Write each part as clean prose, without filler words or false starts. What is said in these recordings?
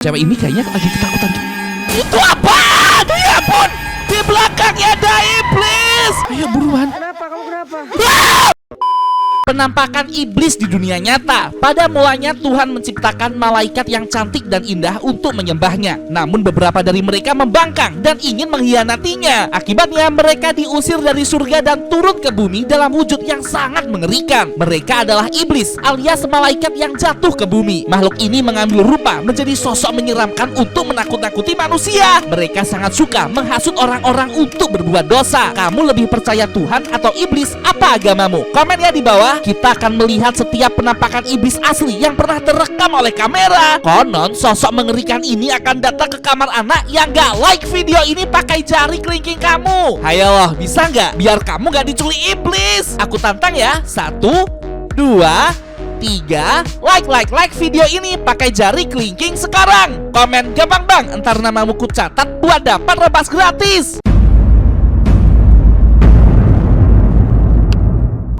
Cewek ini kayaknya lagi ketakutan. Itu apa? Ya ampun! Di belakangnya ada iblis! Ayo buruan. Kenapa? Kamu kenapa? Penampakan iblis di dunia nyata. Pada mulanya Tuhan menciptakan malaikat yang cantik dan indah untuk menyembahnya. Namun beberapa dari mereka membangkang dan ingin mengkhianatinya. Akibatnya mereka diusir dari surga dan turun ke bumi dalam wujud yang sangat mengerikan. Mereka adalah iblis alias malaikat yang jatuh ke bumi. Makhluk ini mengambil rupa menjadi sosok menyeramkan untuk menakut-nakuti manusia. Mereka sangat suka menghasut orang-orang untuk berbuat dosa. Kamu lebih percaya Tuhan atau iblis? Apa agamamu? Komen ya di bawah. Kita akan melihat setiap penampakan iblis asli yang pernah terekam oleh kamera. Konon sosok mengerikan ini akan datang ke kamar anak yang gak like video ini pakai jari kelingking kamu. Hayo loh, bisa gak? Biar kamu gak diculik iblis. Aku tantang ya. 1, 2, 3. Like video ini pakai jari kelingking sekarang. Komen gampang bang, entar namamu ku catat buat dapat rebas gratis.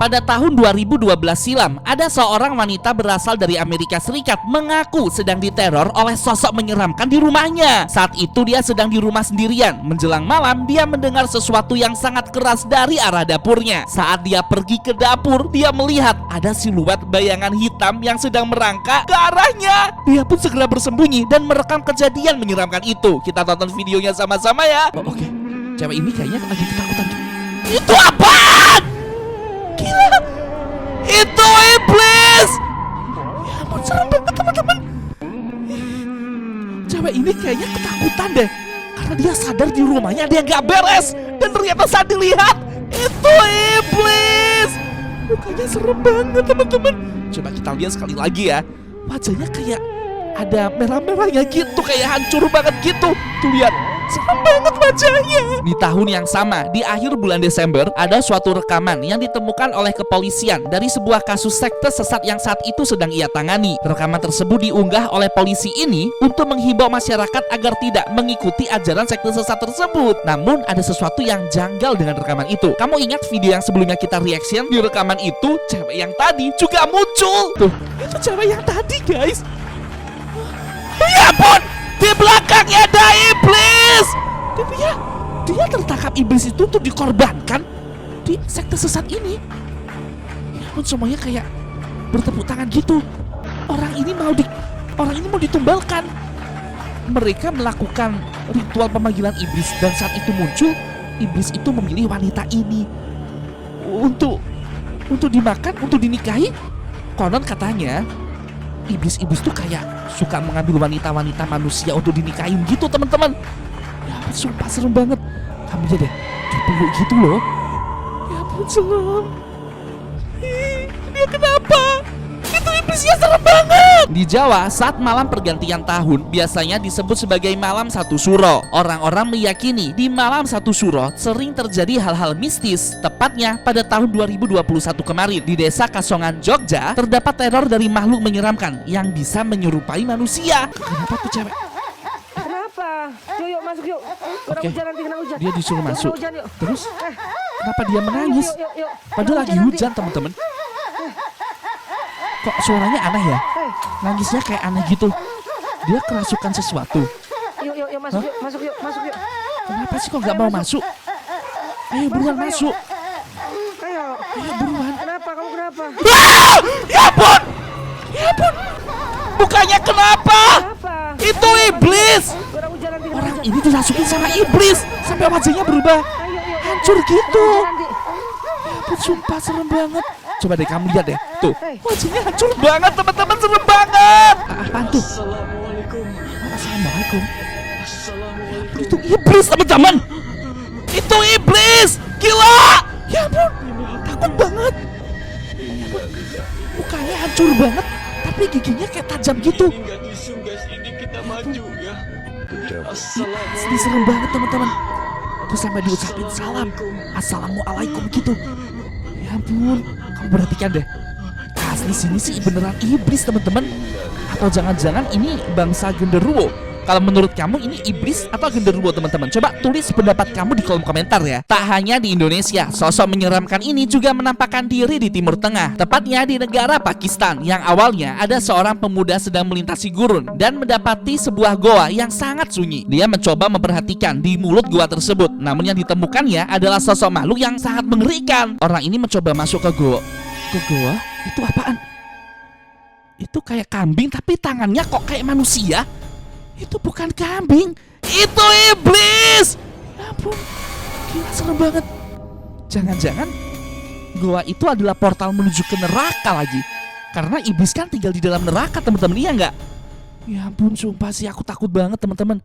Pada tahun 2012 silam, ada seorang wanita berasal dari Amerika Serikat mengaku sedang diteror oleh sosok menyeramkan di rumahnya. Saat itu dia sedang di rumah sendirian. Menjelang malam, dia mendengar sesuatu yang sangat keras dari arah dapurnya. Saat dia pergi ke dapur, dia melihat ada siluet bayangan hitam yang sedang merangkak ke arahnya. Dia pun segera bersembunyi dan merekam kejadian menyeramkan itu. Kita tonton videonya sama-sama ya. Oke. Cewek ini kayaknya lagi ketakutan. Itu apaan? Gila, itu iblis. Ya ampun, serem banget teman-teman. Cewek ini kayaknya ketakutan deh, karena dia sadar di rumahnya ada yang gak beres. Dan ternyata saat dilihat, itu iblis. Mukanya serem banget teman-teman. Coba kita lihat sekali lagi ya. Wajahnya kayak ada merah-merahnya gitu, kayak hancur banget gitu. Tuh lihat, serem banget wajahnya. Di tahun yang sama, di akhir bulan Desember, ada suatu rekaman yang ditemukan oleh kepolisian dari sebuah kasus sekte sesat yang saat itu sedang ia tangani. Rekaman tersebut diunggah oleh polisi ini untuk menghimbau masyarakat agar tidak mengikuti ajaran sekte sesat tersebut. Namun ada sesuatu yang janggal dengan rekaman itu. Kamu ingat video yang sebelumnya kita reaction? Di rekaman itu, cewek yang tadi juga muncul. Tuh, itu cewek yang tadi guys. Ya ampun! Di belakangnya ada iblis. Dia tertangkap iblis itu untuk dikorbankan di sekte sesat ini. Ya ampun, semuanya kayak bertepuk tangan gitu. Orang ini mau ditumbalkan. Mereka melakukan ritual pemanggilan iblis dan saat itu muncul, iblis itu memilih wanita ini untuk dimakan, untuk dinikahi. Konon katanya iblis-iblis tuh kayak suka mengambil wanita-wanita manusia untuk dinikahin gitu teman-teman. Ya ampun, sumpah serem banget. Kamu aja deh dipeluk gitu loh. Ya ampun, serem. Dia kenapa? Itu iblisnya serem banget. Di Jawa, saat malam pergantian tahun biasanya disebut sebagai malam satu suro. Orang-orang meyakini di malam satu suro sering terjadi hal-hal mistis. Tepatnya pada tahun 2021 kemarin di desa Kasongan, Jogja, terdapat teror dari makhluk menyeramkan yang bisa menyerupai manusia. Kenapa tuh cewek? Kenapa? Yuk masuk yuk. Oke. Hujan. Dia disuruh masuk. Hujan, Terus kenapa dia menangis? Yuk. Padahal lagi hujan teman-teman. Kok suaranya aneh ya? Nangisnya kayak aneh gitu. Dia kerasukan sesuatu. Yuk masuk yuk. Kenapa sih kok nggak mau masuk? Ayo buruan masuk. Ayo Buruan. Kenapa? Kamu kenapa? Ya ampun! Bukannya kenapa? Kenapa? Itu iblis. Kurang hujan nanti. Orang ini dirasukin sama iblis sampai wajahnya berubah hancur gitu. Ya ampun, sumpah serem banget. Coba deh kamu lihat deh. Tuh, wajahnya hancur banget teman-teman, serem banget. Apaan tuh? Assalamualaikum. Itu iblis teman-teman. Itu iblis. Gila. Ya ampun, takut banget. Ya ampun, mukanya hancur banget, tapi giginya kayak tajam gitu. Ini serem banget teman-teman. Terus sampai diucapin salam, assalamualaikum gitu. Ya ampun, kamu perhatikan deh. Asli sini sih beneran iblis teman-teman. Atau jangan-jangan ini bangsa genderuwo Kalau menurut kamu ini iblis atau genderuwo teman-teman? Coba tulis pendapat kamu di kolom komentar ya. Tak hanya di Indonesia, sosok menyeramkan ini juga menampakkan diri di Timur Tengah. Tepatnya di negara Pakistan, yang awalnya ada seorang pemuda sedang melintasi gurun dan mendapati sebuah goa yang sangat sunyi. Dia mencoba memperhatikan di mulut goa tersebut, namun yang ditemukannya adalah sosok makhluk yang sangat mengerikan. Orang ini mencoba masuk ke goa. Ke goa? Itu apaan? Itu kayak kambing tapi tangannya kok kayak manusia. Itu bukan kambing, itu iblis. Ya ampun, gila serem banget. Jangan-jangan goa itu adalah portal menuju ke neraka lagi. Karena iblis kan tinggal di dalam neraka teman-teman, iya nggak? Ya ampun, sumpah sih aku takut banget teman-teman.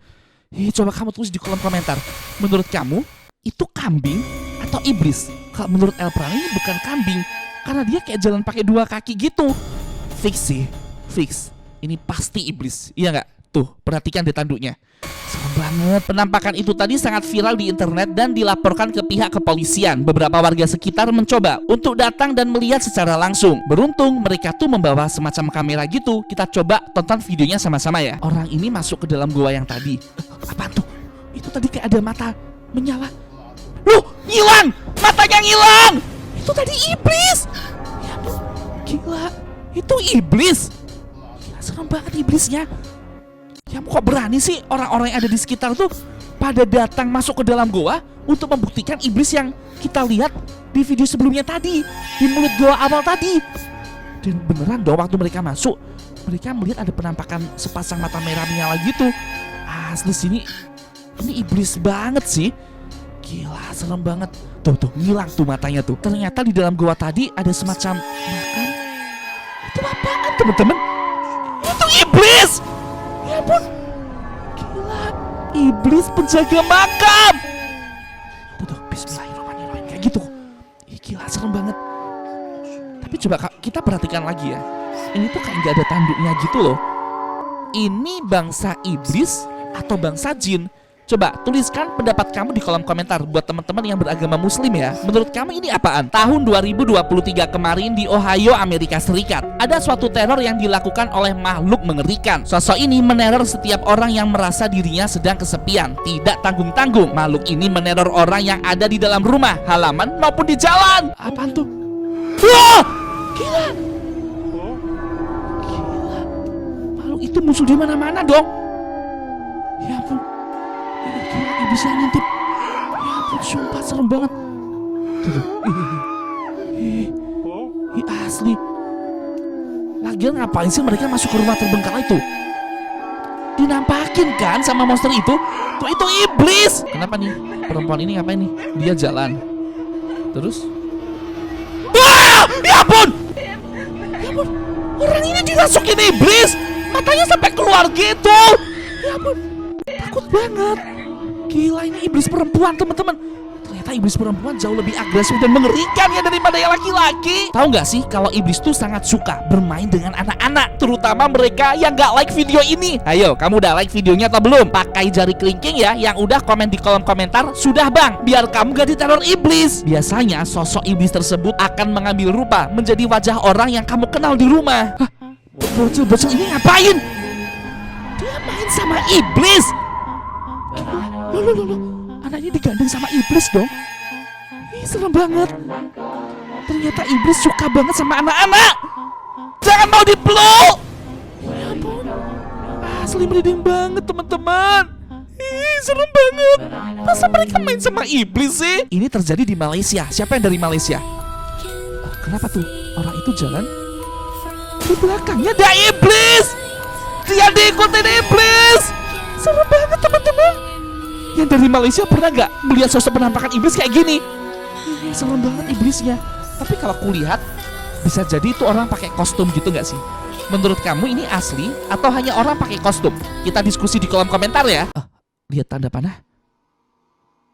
Coba kamu tulis di kolom komentar, menurut kamu itu kambing atau iblis? Kalau menurut Elpran ini bukan kambing, karena dia kayak jalan pakai dua kaki gitu. Fix sih, fix. Ini pasti iblis, iya nggak? Tuh, perhatikan deh tanduknya. Serem banget. Penampakan itu tadi sangat viral di internet dan dilaporkan ke pihak kepolisian. Beberapa warga sekitar mencoba untuk datang dan melihat secara langsung. Beruntung mereka tuh membawa semacam kamera gitu. Kita coba tonton videonya sama-sama ya. Orang ini masuk ke dalam goa yang tadi. Apaan tuh? Itu tadi kayak ada mata menyala. Loh, ngilang! Matanya ngilang! Itu tadi iblis! Ya ampun, gila. Itu iblis! Gila, serem banget iblisnya. Ya kok berani sih orang-orang yang ada di sekitar tuh pada datang masuk ke dalam goa untuk membuktikan iblis yang kita lihat di video sebelumnya tadi, di mulut goa awal tadi. Dan beneran dong waktu mereka masuk, mereka melihat ada penampakan sepasang mata merah menyala gitu. Asli sini, ini iblis banget sih. Gila, serem banget. Tuh, ngilang tuh matanya tuh. Ternyata di dalam goa tadi ada semacam makan. Itu apaan teman-teman? Itu iblis! Ya ampun, gila, iblis penjaga makam. Tuh, bismillahirrahmanirrahim, kayak gitu. Ih, gila, serem banget. Tapi coba kita perhatikan lagi ya. Ini tuh kayak gak ada tanduknya gitu loh. Ini bangsa iblis atau bangsa jin? Coba tuliskan pendapat kamu di kolom komentar buat teman-teman yang beragama muslim ya. Menurut kamu ini apaan? Tahun 2023 kemarin di Ohio, Amerika Serikat, ada suatu teror yang dilakukan oleh makhluk mengerikan. Sosok ini meneror setiap orang yang merasa dirinya sedang kesepian. Tidak tanggung-tanggung, makhluk ini meneror orang yang ada di dalam rumah, halaman maupun di jalan. Apaan tuh? Wah! Gila! Gila! Makhluk itu muncul di mana-mana dong. Ya ampun. Iblis yang ngintip. Ya ampun, sumpah serem banget. Tuh. Asli. Lagian ngapain sih mereka masuk ke rumah terbengkalai itu? Dinampakin kan sama monster itu? Tuh, itu iblis. Kenapa nih? Perempuan ini ngapain nih? Dia jalan. Terus? Wah! Ya ampun! Ya ampun! Orang ini dirasukin iblis! Matanya sampai keluar gitu! Ya ampun! Takut banget. Gila, ini iblis perempuan teman-teman. Ternyata iblis perempuan jauh lebih agresif dan mengerikan ya daripada yang laki-laki. Tahu nggak sih kalau iblis tuh sangat suka bermain dengan anak-anak, terutama mereka yang nggak like video ini. Ayo, kamu udah like videonya atau belum? Pakai jari kelingking ya. Yang udah komen di kolom komentar, sudah bang, biar kamu gak diteror iblis. Biasanya sosok iblis tersebut akan mengambil rupa menjadi wajah orang yang kamu kenal di rumah. Hah? Bocil-bocil ini ngapain? Dia main sama iblis. Loh, anaknya digandeng sama iblis dong. Ih, serem banget. Ternyata iblis suka banget sama anak-anak. Jangan mau dipeluk. Ya ampun, asli merinding banget teman-teman. Ih, serem banget. Masa mereka main sama iblis sih? Ini terjadi di Malaysia. Siapa yang dari Malaysia? Kenapa tuh orang itu jalan? Di belakangnya ada iblis. Dia diikutin iblis. Serem banget teman-teman. Yang dari Malaysia pernah nggak melihat sosok penampakan iblis kayak gini? Ini serem banget iblisnya. Tapi kalau aku lihat, bisa jadi itu orang pakai kostum gitu nggak sih? Menurut kamu ini asli atau hanya orang pakai kostum? Kita diskusi di kolom komentar ya. Lihat tanda panah.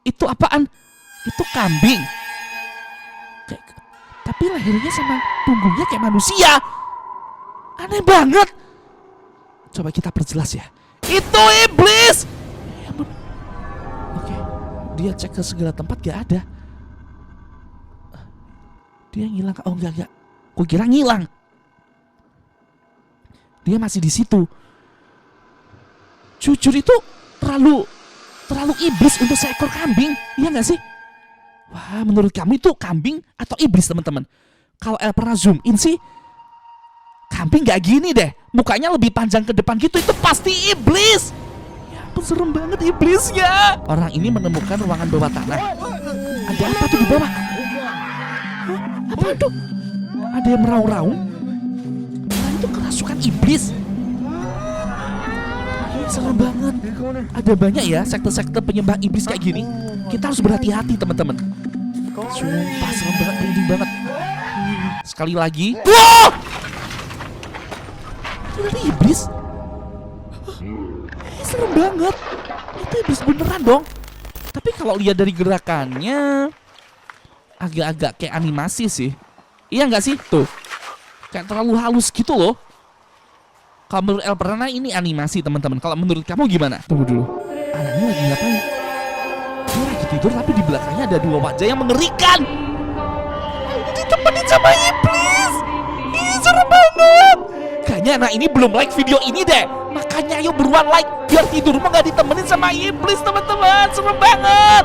Itu apaan? Itu kambing. Tapi lehernya sama punggungnya kayak manusia. Aneh banget. Coba kita perjelas ya. Itu iblis. Ya ampun. Oke, dia cek ke segala tempat gak ada. Dia ngilang. Oh enggak. Aku kira ngilang. Dia masih di situ. jujur itu terlalu iblis untuk seekor kambing, iya nggak sih? Wah, menurut kamu itu kambing atau iblis teman-teman? Kalau El pernah zoom in sih, kambing nggak gini deh, mukanya lebih panjang ke depan gitu, itu pasti iblis. Ya ampun, serem banget iblisnya. Orang ini menemukan ruangan bawah tanah. Ada apa tuh di bawah? Hah? Apa itu? Ada yang meraung-raung? Nah, itu kerasukan iblis. Serem banget. Ada banyak ya sekte-sekte penyembah iblis kayak gini. Kita harus berhati-hati teman-teman. Sumpah serem banget, merinding banget. Sekali lagi. Wow! Itu dari iblis. Serem banget. Itu iblis beneran dong. Tapi kalau lihat dari gerakannya agak-agak kayak animasi sih. Iya nggak sih? Tuh. Kayak terlalu halus gitu loh. Kalau menurut El pernah ini animasi teman-teman. Kalau menurut kamu gimana? Tunggu dulu. Anaknya lagi ngapain? Dia lagi tidur tapi di belakangnya ada dua wajah yang mengerikan. Ditemenin sama iblis. Ih, serem banget. Kayaknya anak ini belum like video ini deh. Makanya ayo buruan like biar tidurmu nggak ditemenin sama iblis teman-teman. Serem banget.